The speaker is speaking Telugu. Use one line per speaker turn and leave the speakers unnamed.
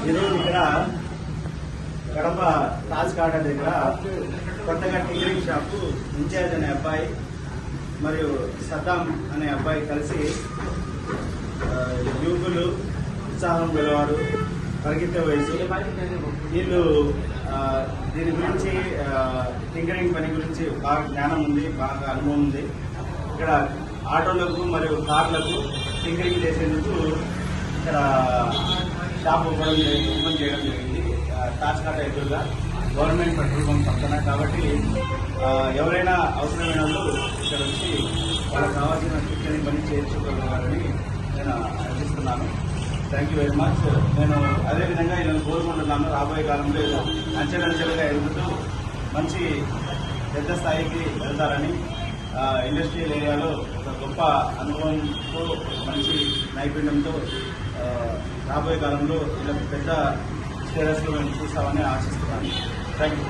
ఈరోజు ఇక్కడ కడప తాజ్ గార్డెన్ దగ్గర కొత్తగా టింకరింగ్ షాప్ ఇన్ఛార్జ్ అనే అబ్బాయి మరియు సద్దాం అనే అబ్బాయి కలిసి యువకులు, ఉత్సాహం గలవారు, పరిగెత్తే వయసు, వీళ్ళు దీని గురించి టింకరింగ్ పని గురించి బాగా జ్ఞానం ఉంది, బాగా అనుభవం ఉంది. ఇక్కడ ఆటోలకు మరియు కార్లకు టింకరింగ్ చేసేందుకు ఇక్కడ షాప్ ఓపెన్ చేయడం జరిగింది. తాజ్ గార్డెన్ ఎదురుగా గవర్నమెంట్ పెట్రోల్ బంక్ పక్కన. కాబట్టి ఎవరైనా అవసరమైన వాళ్ళు ఇక్కడ వచ్చి వాళ్ళకి కావాల్సిన టింకరింగ్ పని చేయించుకోగలరని నేను ఆశిస్తున్నాను. Thank you very much. నేను అదేవిధంగా ఇలా కోరుకుంటున్నాను, రాబోయే కాలంలో అంచెలంచెలుగా ఎదుగుతూ మంచి పెద్ద స్థాయికి వెళ్తారని, ఇండస్ట్రియల్ ఏరియాలో ఒక గొప్ప అనుభవంతో, మంచి నైపుణ్యంతో రాబోయే కాలంలో ఇలా పెద్ద స్టేటస్లో మేము చూస్తామని ఆశిస్తున్నాను. Thank you.